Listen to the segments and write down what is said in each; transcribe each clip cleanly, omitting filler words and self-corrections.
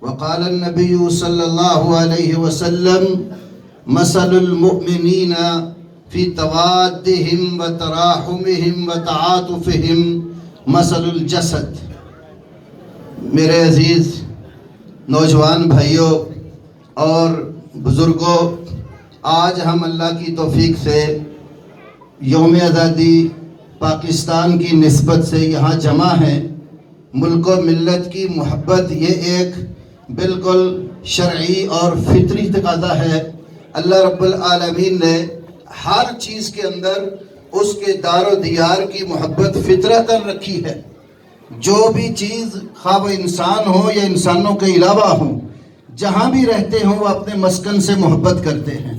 وقال النبي صلى الله عليه وسلم مثل المؤمنين في توادهم وتراحمهم وتعاطفهم مثل الجسد. میرے عزیز نوجوان بھائیوں اور بزرگوں، آج ہم اللہ کی توفیق سے یوم آزادی پاکستان کی نسبت سے یہاں جمع ہیں. ملک و ملت کی محبت یہ ایک بالکل شرعی اور فطری تقاضا ہے. اللہ رب العالمین نے ہر چیز کے اندر اس کے دار و دیار کی محبت فطرتاً رکھی ہے. جو بھی چیز خواہ وہ انسان ہو یا انسانوں کے علاوہ ہوں، جہاں بھی رہتے ہوں وہ اپنے مسکن سے محبت کرتے ہیں.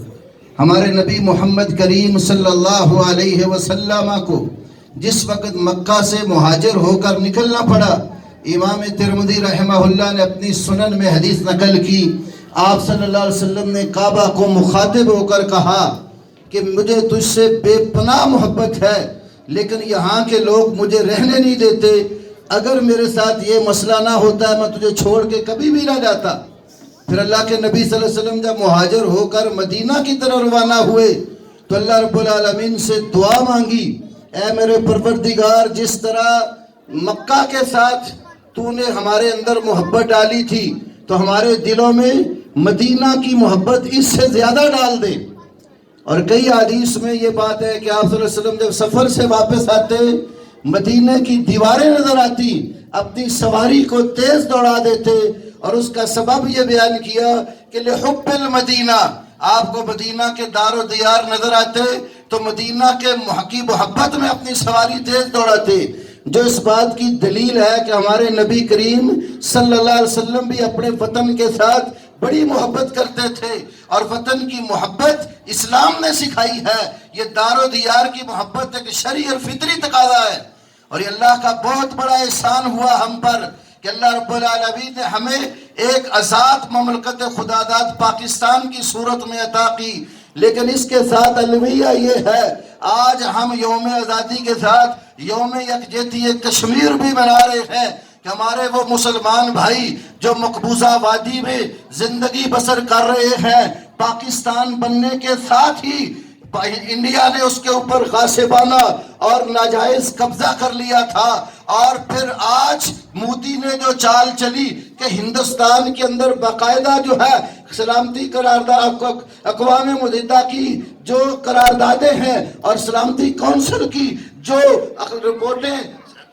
ہمارے نبی محمد کریم صلی اللہ علیہ وسلم کو جس وقت مکہ سے مہاجر ہو کر نکلنا پڑا، امام ترمذی رحمہ اللہ نے اپنی سنن میں حدیث نقل کی. آپ صلی اللہ علیہ وسلم نے کعبہ کو مخاطب ہو کر کہا کہ مجھے تجھ سے بے پناہ محبت ہے، لیکن یہاں کے لوگ مجھے رہنے نہیں دیتے. اگر میرے ساتھ یہ مسئلہ نہ ہوتا ہے میں تجھے چھوڑ کے کبھی بھی نہ جاتا. پھر اللہ کے نبی صلی اللہ علیہ وسلم جب مہاجر ہو کر مدینہ کی طرف روانہ ہوئے تو اللہ رب العالمین سے دعا مانگی، اے میرے پروردگار، جس طرح مکہ کے ساتھ تو نے ہمارے اندر محبت ڈالی تھی تو ہمارے دلوں میں مدینہ کی محبت اس سے زیادہ ڈال دے. اور کئی حدیث میں یہ بات ہے کہ آپ صلی اللہ علیہ وسلم جب سفر سے واپس آتے مدینہ کی دیواریں نظر آتی، اپنی سواری کو تیز دوڑا دیتے، اور اس کا سبب یہ بیان کیا کہ لحب المدینہ، آپ کو مدینہ کے دار و دیار نظر آتے تو مدینہ کے کی محبت میں اپنی سواری تیز دوڑاتے. جو اس بات کی دلیل ہے کہ ہمارے نبی کریم صلی اللہ علیہ وسلم بھی اپنے وطن کے ساتھ بڑی محبت کرتے تھے، اور وطن کی محبت اسلام نے سکھائی ہے. یہ دار و دیار کی محبت ایک شرعی اور فطری تقاضا ہے، اور یہ اللہ کا بہت بڑا احسان ہوا ہم پر کہ اللہ رب العالمین نے ہمیں ایک آزاد مملکت خداداد پاکستان کی صورت میں عطا کی. لیکن اس کے ساتھ المیہ یہ ہے، آج ہم یوم آزادی کے ساتھ یوم یکجہتی کشمیر بھی منا رہے ہیں کہ ہمارے وہ مسلمان بھائی جو مقبوضہ وادی میں زندگی بسر کر رہے ہیں، پاکستان بننے کے ساتھ ہی انڈیا نے اس کے اوپر غاصبانہ اور ناجائز قبضہ کر لیا تھا. اور پھر آج مودی نے جو چال چلی کہ ہندوستان کے اندر باقاعدہ جو ہے سلامتی قرارداد، اقوام متحدہ کی جو قراردادیں ہیں اور سلامتی کونسل کی جو رپورٹیں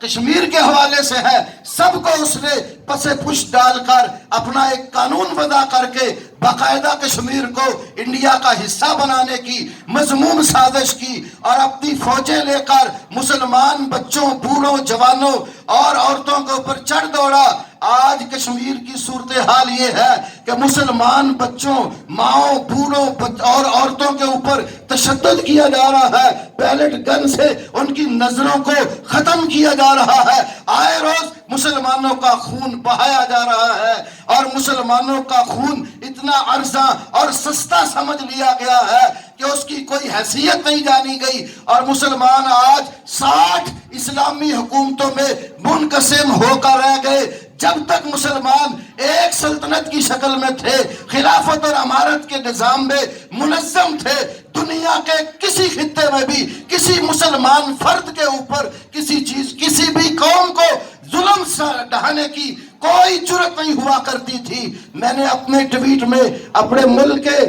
کشمیر کے حوالے سے ہے، سب کو اس نے پس پش ڈال کر اپنا ایک قانون وضع کر کے باقاعدہ کشمیر کو انڈیا کا حصہ بنانے کی مذموم سازش کی، اور اپنی فوجیں لے کر مسلمان بچوں، بوڑھوں، جوانوں اور عورتوں کے اوپر چڑھ دوڑا. آج کشمیر کی صورتحال یہ ہے کہ مسلمان بچوں، ماؤں، بوڑھوں اور عورتوں کے اوپر تشدد کیا جا رہا ہے. پیلٹ گن سے ان کی نظروں کو ختم کیا جا رہا ہے. آئے روز مسلمانوں کا خون بہایا جا رہا ہے، اور مسلمانوں کا خون اتنا ارزاں اور سستا سمجھ لیا گیا ہے کہ اس کی کوئی حیثیت نہیں جانی گئی. اور مسلمان آج 60 اسلامی حکومتوں میں منقسم ہو کر رہ گئے. جب تک مسلمان ایک سلطنت کی شکل میں تھے، خلافت اور امارت کے نظام میں منظم تھے، دنیا کے کسی خطے میں بھی کسی مسلمان فرد کے اوپر کسی بھی قوم کو ظلم ڈھانے کی کوئی جرت نہیں ہوا کرتی تھی. میں نے اپنے ٹویٹ میں اپنے ملک کے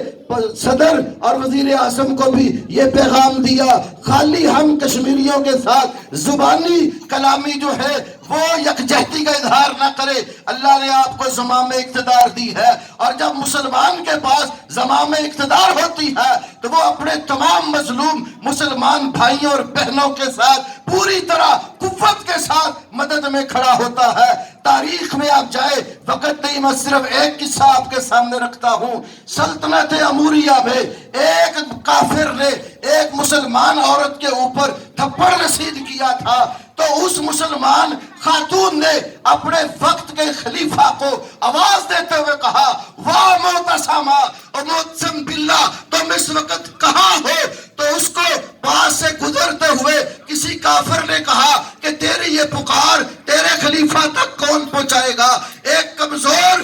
صدر اور وزیر اعظم کو بھی یہ پیغام دیا، خالی ہم کشمیریوں کے ساتھ زبانی کلامی جو ہے وہ یکجہتی کا اظہار نہ کرے. اللہ نے آپ کو زمام اقتدار دی ہے، اور جب مسلمان کے پاس زمام اقتدار ہوتی ہے تو وہ اپنے تمام مظلوم مسلمان بھائیوں اور بہنوں کے ساتھ پوری طرح قوت کے ساتھ مدد میں کھڑا ہوتا ہے. تاریخ میں آپ جائے، وقت نہیں، میں صرف ایک قصہ آپ کے سامنے رکھتا ہوں. سلطنت اموریہ میں ایک کافر نے ایک مسلمان عورت کے اوپر تھپڑ رسید کیا تھا، تو اس مسلمان خاتون نے اپنے وقت کے خلیفہ کو آواز دیتے ہوئے کہا، واہ معتصمہ اور معتصم باللہ، تم اس وقت کہاں ہو؟ تو اس کو پاس سے گزرتے ہوئے کسی کافر نے کہا کہ تیری یہ پکار تیرے خلیفہ تک کون پہنچائے گا؟ ایک کمزور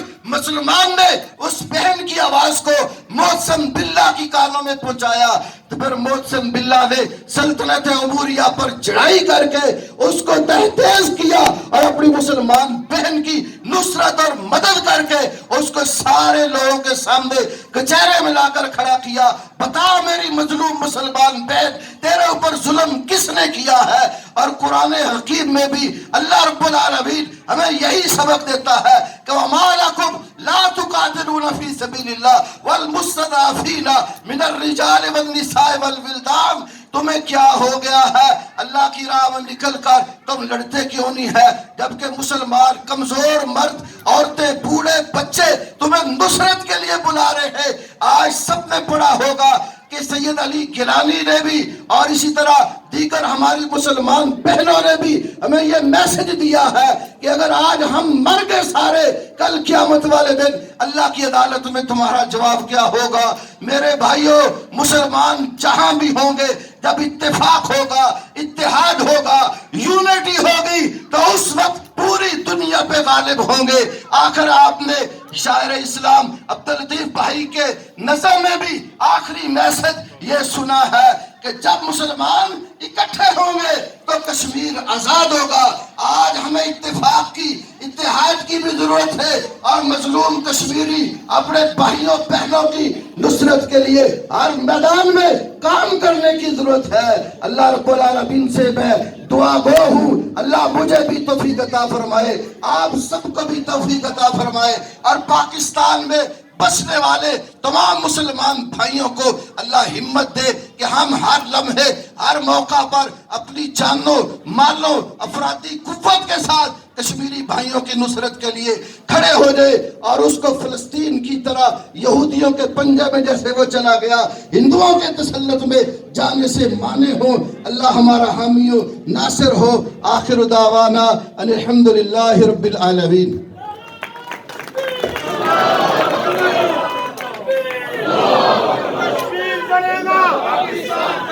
مسلمان نے اس بہن کی آواز کو محسن باللہ کی کانوں میں پہنچایا تو پھر محسن باللہ نے سلطنت عبوریہ پر چڑھائی کر کے اس کو تحتیز کیا اور اپنی مسلمان بہن کی نصرت اور مدد کر کے اس کو سارے لوگوں کے سامنے کچہرے میں لا کر کھڑا کیا. بتا میری مظلوم مسلمان بہن تیرے اوپر ظلم کس نے کیا ہے؟ اور قرآن حکیم میں بھی اللہ رب العالمین ہمیں یہی سبق دیتا ہے کہ وَمَا لَكُمْ لَا تُقَاتِلُونَ فِي سَبِيلِ اللَّهِ وَالْمُسْتَضْعَفِينَ مِنَ الرِّجَالِ وَالنِّسَاءِ وَالْوِلْدَانِ. تمہیں کیا ہو گیا ہے؟ اللہ کی راہ میں نکل کر تم لڑتے کیوں نہیں ہے؟ جبکہ مسلمان کمزور مرد، عورتیں، بوڑھے، بچے تمہیں نصرت کے لیے بلا رہے ہیں. آج سب نے پڑھا ہوگا کہ سید علی گیلانی نے بھی اور اسی طرح دیگر ہماری مسلمان بہنوں نے بھی ہمیں یہ میسج دیا ہے کہ اگر آج ہم مر گئے سارے، کل قیامت والے دن اللہ کی عدالت میں تمہارا جواب کیا ہوگا؟ میرے بھائیوں، مسلمان جہاں بھی ہوں گے، جب اتفاق ہوگا، اتحاد ہوگا، یونٹی ہوگی تو اس وقت پوری دنیا پہ غالب ہوں گے. آخر آپ نے شاعر اسلام عبداللطیف بھائی کے نظم میں بھی آخری میسج یہ سنا ہے کہ جب مسلمان اکٹھے ہوں گے تو کشمیر آزاد ہوگا. آج ہمیں اتفاق کی، اتحاد کی بھی ضرورت ہے اور مظلوم کشمیری اپنے بھائیوں بہنوں کی نصرت کے لیے ہر میدان میں کام کرنے کی ضرورت ہے. اللہ رب العالمین سے میں دعا گو ہوں اللہ مجھے بھی توفیق عطا فرمائے، آپ سب کو بھی توفیق عطا فرمائے اور پاکستان میں بسنے والے تمام مسلمان بھائیوں کو اللہ ہمت دے کہ ہم ہر لمحے، ہر موقع پر اپنی جانوں، مالوں، افرادی قوت کے ساتھ کشمیری بھائیوں کی نصرت کے لیے کھڑے ہو جائے اور اس کو فلسطین کی طرح یہودیوں کے پنجے میں جیسے وہ چلا گیا ہندوؤں کے تسلط میں جانے سے مانے ہوں. اللہ ہمارا حامی و ناصر ہو. آخر دعوانا ان الحمدللہ رب العالمین.